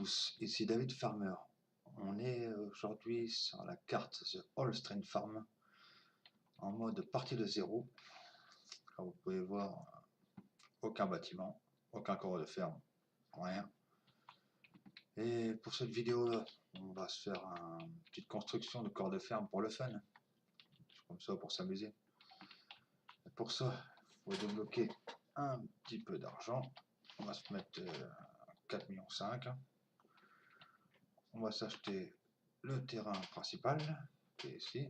tous, ici David Farmer. On est aujourd'hui sur la carte The Holstein Farm en mode partie de zéro. Comme vous pouvez voir, aucun bâtiment, aucun corps de ferme, rien. Et pour cette vidéo là, on va se faire une petite construction de corps de ferme pour le fun, comme ça pour s'amuser. Pour ça, il faut débloquer un petit peu d'argent. On va se mettre 4,5 millions. On va s'acheter le terrain principal qui est ici.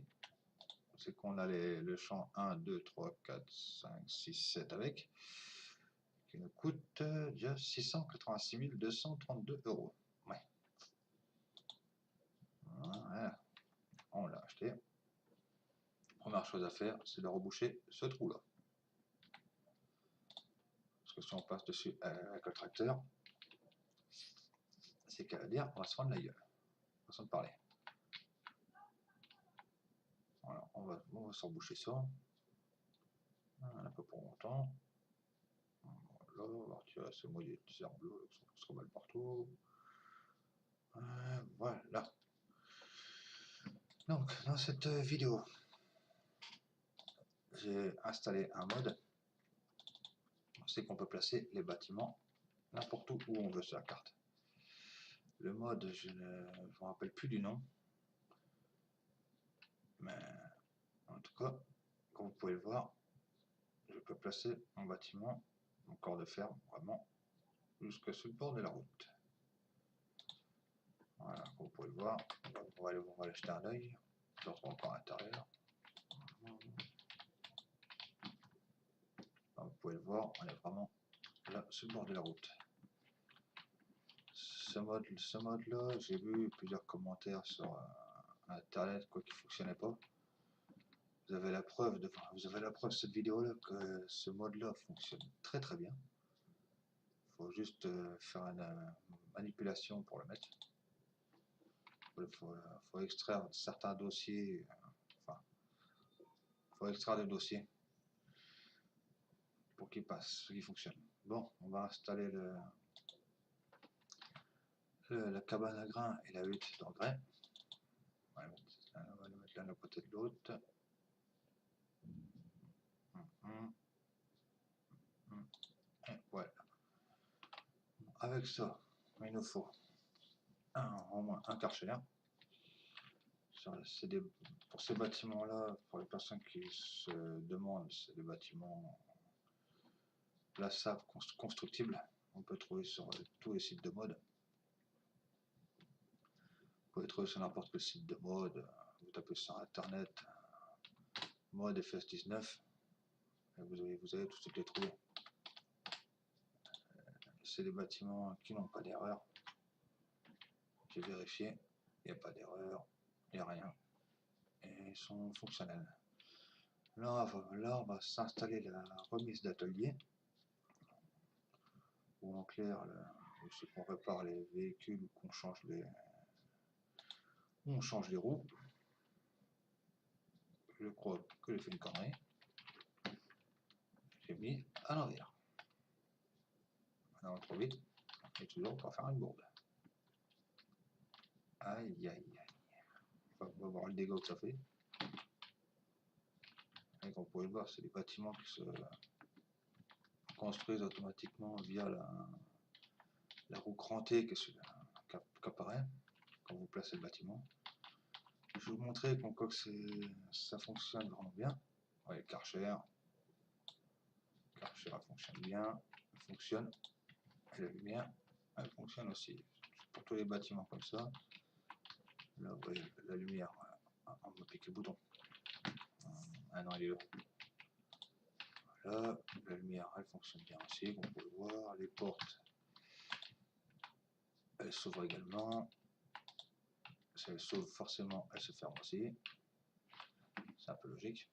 C'est qu'on a le champ 1, 2, 3, 4, 5, 6, 7 avec, qui nous coûte déjà 686 232 €. Ouais. Voilà. On l'a acheté. Première chose à faire, c'est de reboucher ce trou là. Parce que si on passe dessus avec le tracteur, c'est qu'à dire, on va se prendre la gueule. Façon de parler. Voilà, on va se reboucher ça. Un peu pour longtemps. Voilà, on va retirer ce moyen de herbe bleue qui se reballe partout. Voilà. Donc, dans cette vidéo, j'ai installé un mode. C'est qu'on peut placer les bâtiments n'importe où on veut sur la carte. Le mode, je ne me rappelle plus du nom. Mais en tout cas, comme vous pouvez le voir, je peux placer mon bâtiment, mon corps de ferme, vraiment, jusque sur le bord de la route. Voilà, comme vous pouvez le voir, on va aller jeter un œil. Je retrouve encore à l'intérieur. Comme vous pouvez le voir, on est vraiment là, sur le bord de la route. Ce mode-là, j'ai vu plusieurs commentaires sur internet qui ne fonctionnait pas. Vous avez la preuve de cette vidéo-là que ce mode-là fonctionne très très bien. Il faut juste faire une manipulation pour le mettre. Il faut extraire certains dossiers. Enfin, il faut extraire des dossiers pour qu'il passe, qu'il fonctionne. Bon, on va installer la cabane à grains et la hutte d'engrais. On va le mettre l'un à côté de l'autre. Et voilà. Avec ça, il nous faut au moins un karcher. Pour ces bâtiments-là, pour les personnes qui se demandent, c'est des bâtiments plaçables, constructibles. On peut trouver sur tous les sites de mode. Vous pouvez trouver sur n'importe quel site de mode. Vous tapez sur internet mode FS19 et vous allez tout de suite les trouver. C'est des bâtiments qui n'ont pas d'erreur. J'ai vérifié, il n'y a pas d'erreur, il n'y a rien. Et ils sont fonctionnels. Là, on va s'installer la remise d'atelier, ou en clair, c'est qu'on répare les véhicules ou qu'on change les roues. Je crois que j'ai fait une connerie. J'ai mis à l'envers. Maintenant, trop vite, et toujours pour faire une bourde. Aïe, aïe, aïe. On va voir le dégât que ça fait. Et comme vous pouvez le voir, c'est des bâtiments qui se construisent automatiquement via la roue crantée qui apparaît quand vous placez le bâtiment. Je vais vous montrer que ça fonctionne vraiment bien. Ouais, Karcher, elle fonctionne bien, elle fonctionne. Et la lumière, elle fonctionne aussi. Pour tous les bâtiments comme ça, là vous voyez la lumière, on me pique le bouton. Ah non, il est là. Voilà, la lumière, elle fonctionne bien aussi, comme vous pouvez le voir. Les portes, elles s'ouvrent également. Si elles s'ouvrent, forcément, elles se ferment aussi. C'est un peu logique.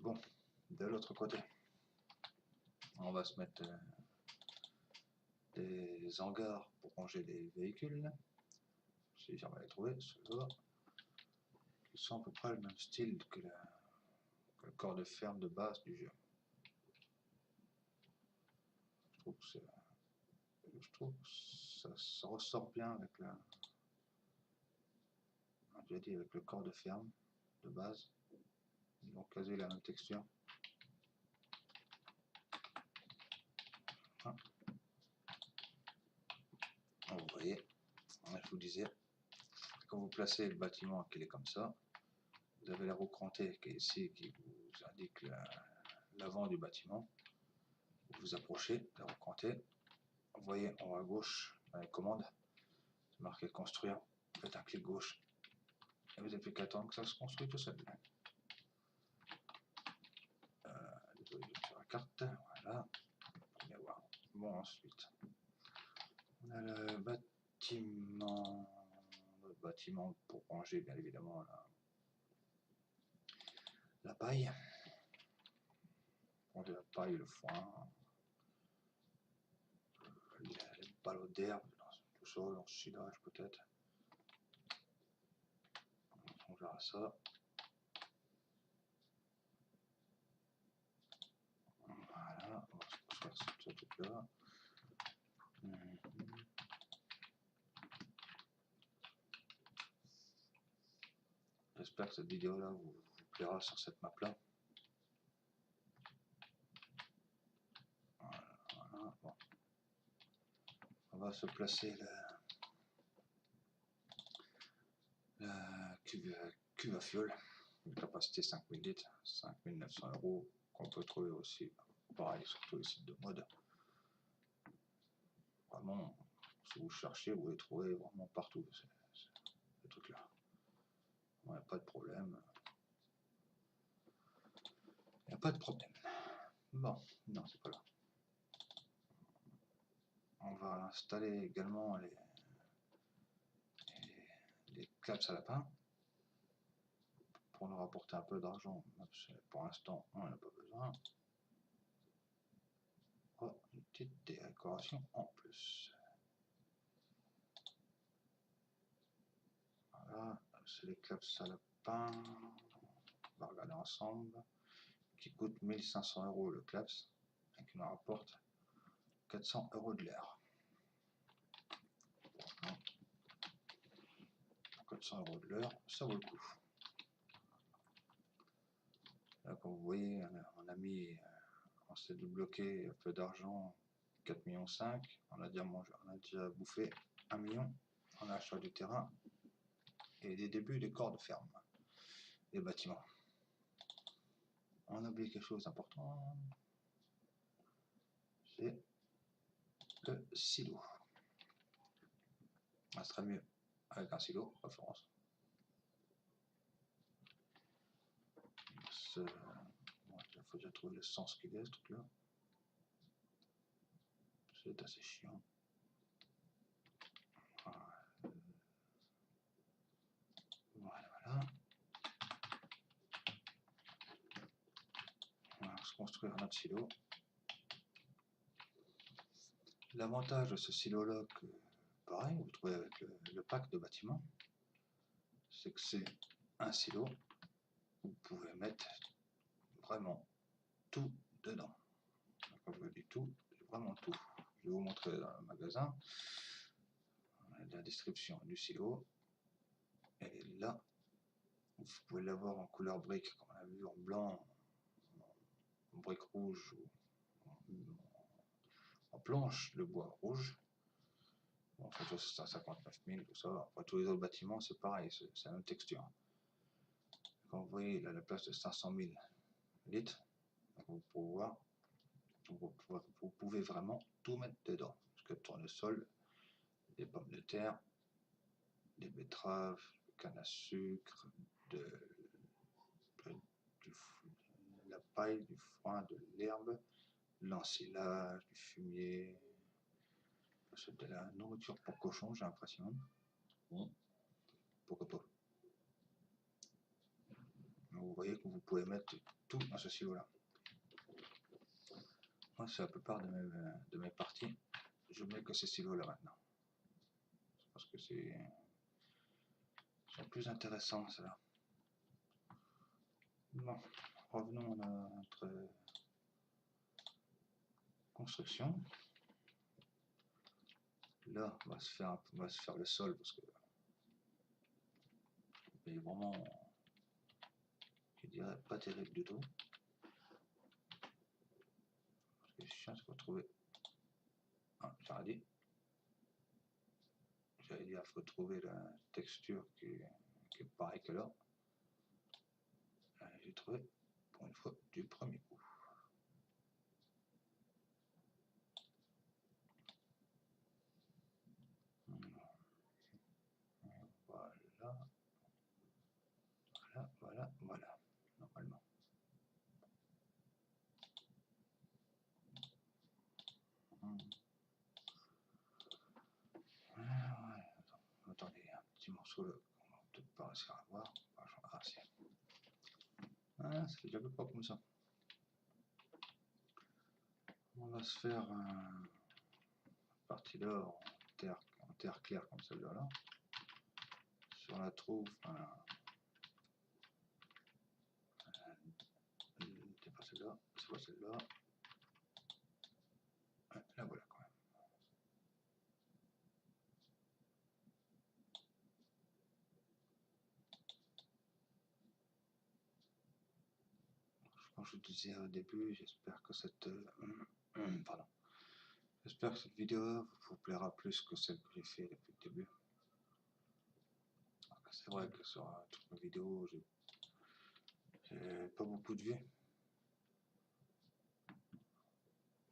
Bon, de l'autre côté, on va se mettre des hangars pour ranger les véhicules. Si j'arrive à les trouver, ceux-là, qui sont à peu près le même style que le corps de ferme de base du jeu. Je trouve que ça ressort bien avec la, j'ai dit, avec le corps de ferme de base. Ils ont casé la même texture. Ah. Vous voyez, je vous disais, quand vous placez le bâtiment qu'il est comme ça, vous avez la roue crantée qui est ici, qui vous indique l'avant du bâtiment. Vous approchez la roue crantée. Vous voyez en haut à gauche, dans les commandes, c'est marqué construire. Vous faites un clic gauche et vous n'avez plus qu'à attendre que ça se construise tout seul. Désolé sur la carte, voilà. Pour bien voir. Bon, ensuite, on a le bâtiment pour ranger bien évidemment la paille. Ranger la paille, le foin, les ballots d'herbe, tout ça, l'ensilage peut-être. On verra ça. Voilà, on va se construire ce truc-là. J'espère que cette vidéo-là vous plaira sur cette map-là. Voilà, bon. On va se placer la cuve à fioul, une capacité 5000 litres, 5900 €, qu'on peut trouver aussi, pareil, sur tous les sites de mode. Vraiment, si vous cherchez, vous les trouvez vraiment partout, ces trucs-là. Il n'y a pas de problème. Il n'y a pas de problème. Bon, non, c'est pas là. On va installer également les claps à lapin pour nous rapporter un peu d'argent. Pour l'instant, on n'en a pas besoin. Oh, une petite décoration en plus. Voilà, c'est les claps à lapin. On va regarder ensemble. Qui coûte 1500 € le claps et qui nous rapporte 400 € de l'air. 400 € de l'heure, ça vaut le coup. Là, comme vous voyez, on s'est débloqué un peu d'argent, 4,5 millions. On a déjà bouffé 1 million en achat du terrain et des débuts des corps de ferme, des bâtiments. On a oublié quelque chose d'important, c'est le silo. Ça serait mieux avec un silo, préférence. Il faut déjà trouver le sens qu'il est, ce truc-là. C'est assez chiant. Voilà. On va se construire notre silo. L'avantage de ce silo-là, pareil, vous trouvez avec le pack de bâtiment, c'est que c'est un silo où vous pouvez mettre vraiment tout dedans. Quand je dis tout, c'est vraiment tout. Je vais vous montrer dans le magasin la description du silo. Elle est là. Vous pouvez l'avoir en couleur brique, comme on a vu, en blanc, en brique rouge, en planche de bois rouge. Bon, en fait, c'est à 59 000, tout ça. Après, tous les autres bâtiments, c'est pareil, c'est la même texture. Quand vous voyez, il a la place de 500 000 litres. Vous pouvez voir, vous pouvez vraiment tout mettre dedans. Parce que tournesol, des pommes de terre, des betteraves, du canne à sucre, de la paille, du foin, de l'herbe, de l'ensilage, du fumier. C'est de la nourriture pour cochon, j'ai l'impression. Bon, pourquoi pas. Vous voyez que vous pouvez mettre tout dans ce silo-là. Moi, c'est la plupart de mes parties. Je mets que ces silos-là maintenant. Parce que c'est plus intéressant, cela. Bon, revenons à notre construction. là, on va se faire le sol parce que il est vraiment, je dirais, pas terrible du tout. Parce que les chiens, il faut trouver. Ah, j'aurais dit. J'allais dire, il faut trouver la texture qui est pareille que là. J'ai trouvé pour une fois du premier coup. Voilà, voilà, normalement. Attendez, un petit morceau là, on va peut-être pas réussir à voir. Ah, si. Ah, ça fait déjà peu propre comme ça. On va se faire une partie là en terre claire comme celle-là. Là. Si on la trouve, c'est pas celle-là, c'est pas celle-là. Ouais, la voilà quand même. Comme je vous disais au début, j'espère que cette pardon. J'espère que cette vidéo vous plaira plus que celle que j'ai fait depuis le début. C'est vrai que sur toutes mes vidéos, j'ai pas beaucoup de vues.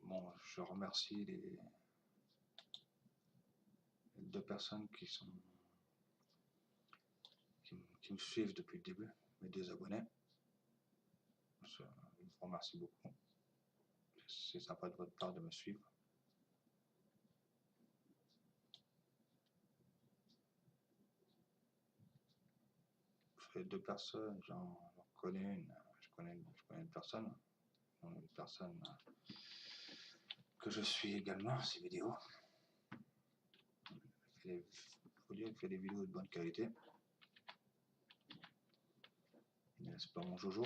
Bon, je remercie les 2 personnes qui me suivent depuis le début, mes 2 abonnés. Je vous remercie beaucoup. C'est sympa de votre part de me suivre. Les 2 personnes, j'en connais une. Je connais une personne que je suis également, ses vidéos. Il faut dire qu'il fait des vidéos de bonne qualité. N'est-ce pas mon Jojo?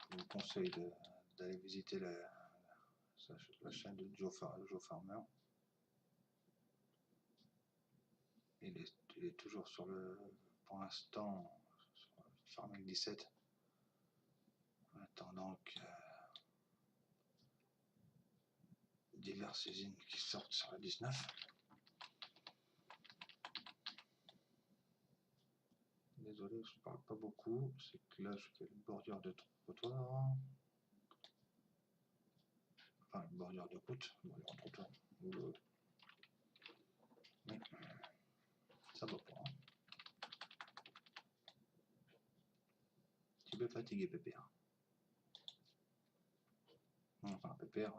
Je vous conseille d'aller visiter la chaîne de Joe Farmer. Il est toujours pour l'instant, sur Farming 17. En attendant que diverses usines qui sortent sur la 19. Désolé, je parle pas beaucoup, c'est que là je fais une bordure de trottoir. Enfin, une bordure de route, bordure de trottoir. Mais ça va pas. Hein. Un petit peu fatigué, Pépère. Enfin, Pépère,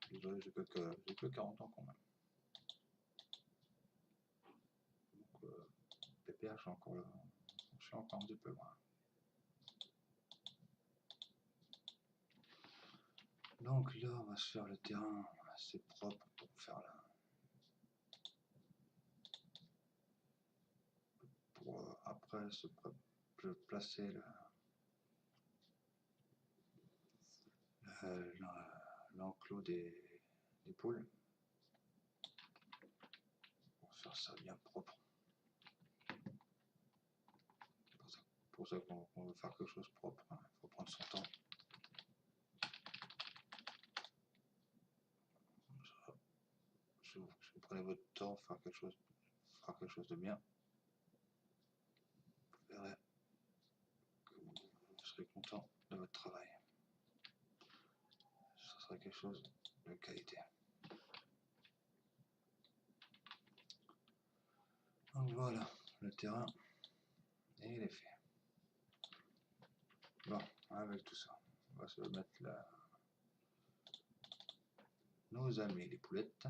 désolé, j'ai que 40 ans quand même. Donc, Pépère, je suis encore un petit peu loin. Donc là, on va se faire le terrain assez propre pour faire pour après se placer l'enclos des poules. Pour faire ça bien propre. Pour ça qu'on veut faire quelque chose de propre, il faut prendre son temps. Si vous prenez votre temps, faire quelque chose de bien, vous verrez que vous serez content de votre travail. Ce sera quelque chose de qualité. Donc voilà, le terrain, et il est fait. Bon, avec tout ça, on va se mettre là nos amis les poulettes.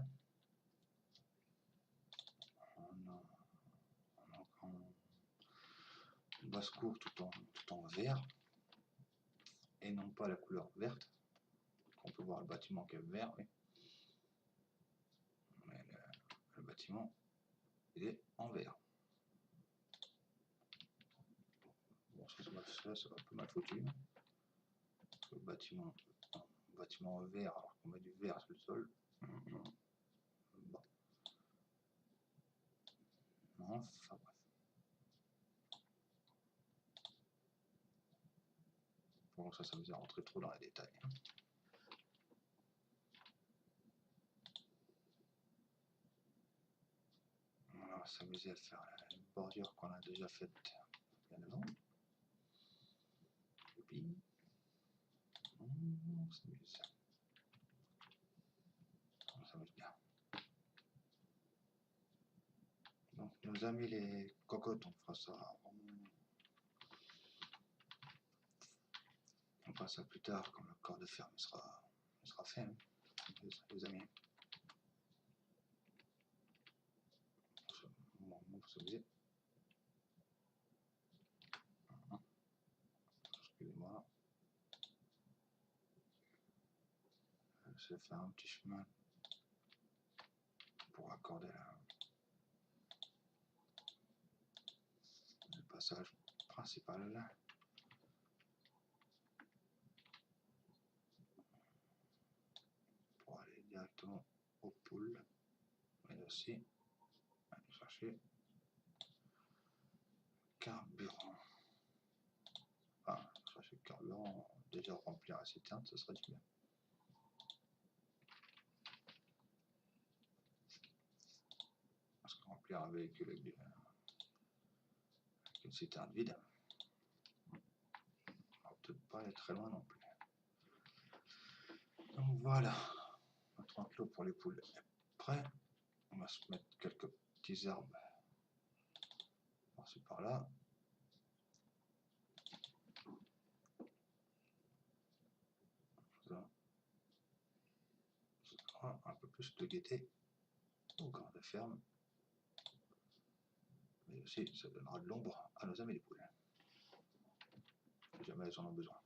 En basse-cour tout en vert, et non pas la couleur verte. On peut voir le bâtiment qui est vert, oui. Mais le bâtiment, il est en vert. Ça va un peu mal foutu. Le bâtiment vert, alors qu'on met du vert sur le sol. Bon. Non, enfin bref. Bon, ça nous a rentré trop dans les détails. On va s'amuser à faire une bordure qu'on a déjà faite bien avant. Et puis, on s'amuse. On s'amuse bien. Donc, nos amis les cocottes, on fera ça. On fera ça plus tard quand le corps de ferme sera fait, hein, les amis. On va s'amuser. Excusez-moi. Je vais faire un petit chemin pour accorder le passage principal. Pour aller directement aux poules. Mais aussi aller chercher carburant. Enfin, chercher le carburant, déjà remplir la citerne, ce serait du bien. Parce que remplir un véhicule avec une citerne vide, on va peut-être pas aller très loin non plus. Donc voilà, notre enclos pour les poules est prêt. On va se mettre quelques petits arbres par-ci par-là. Un peu plus de gaieté au corps de ferme. Mais aussi, ça donnera de l'ombre à nos amis les poules. Si jamais elles en ont besoin.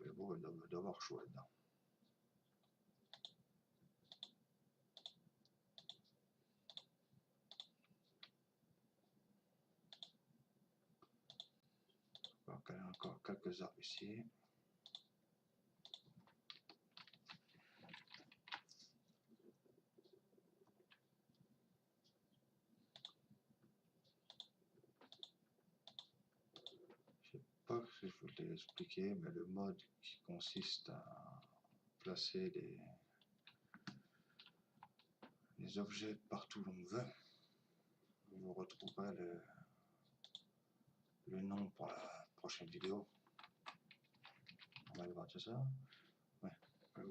Les poules doivent avoir chaud là-dedans. On va caler encore quelques arbres ici. Je ne sais pas si je vous l'ai expliqué, mais le mode qui consiste à placer les objets partout où l'on veut, vous retrouverez le nom pour la prochaine vidéo. On va aller voir tout ça. Ouais. Je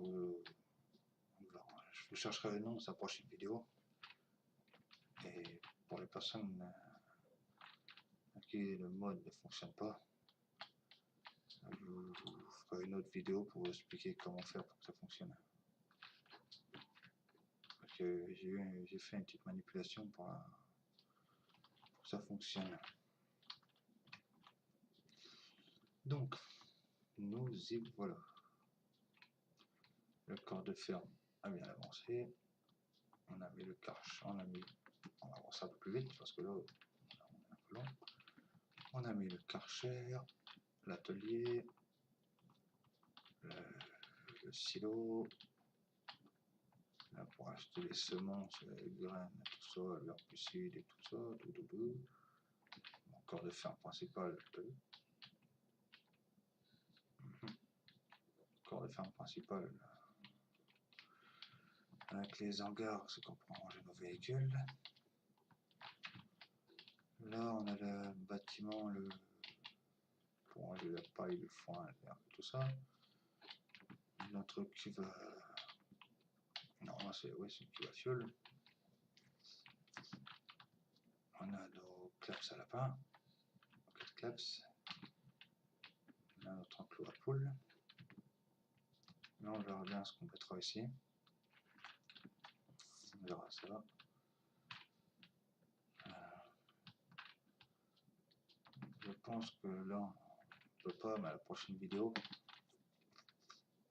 vous chercherai le nom de sa prochaine vidéo. Et pour les personnes à qui le mode ne fonctionne pas, je vous ferai une autre vidéo pour vous expliquer comment faire pour que ça fonctionne. Parce que j'ai fait une petite manipulation pour que ça fonctionne. Donc, nous y voilà. Le corps de ferme a bien avancé. On a mis le cache, on va avancer un peu plus vite parce que là, on est un peu long. On a mis le karcher, l'atelier, le silo, là pour acheter les semences, les graines, tout ça, l'herbicide et tout ça, tout. Mon corps de ferme principal, corps de ferme principal, avec les hangars, c'est qu'on pourra ranger nos véhicules. Là, on a le bâtiment, pour ranger la paille, le foin, l'herbe, tout ça. Notre cuve, non, c'est une cuve à fioul. On a nos claps à lapin, 4 claps. On a notre enclos à poules. Là, on verra bien ce qu'on mettra ici. On verra ça. Je pense que là, on ne peut pas, mais à la prochaine vidéo,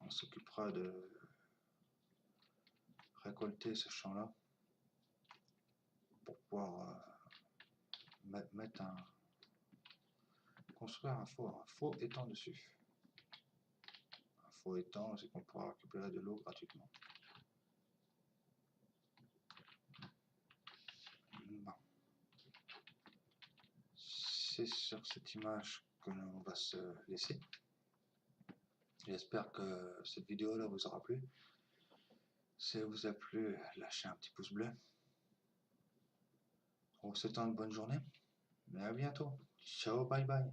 on s'occupera de récolter ce champ-là. pour pouvoir construire un faux étang dessus. Un faux étang, c'est qu'on pourra récupérer de l'eau gratuitement. Bon. C'est sur cette image que l'on va se laisser. J'espère que cette vidéo là vous aura plu. Si elle vous a plu, lâchez un petit pouce bleu. On vous souhaite une bonne journée. Et à bientôt. Ciao, bye bye.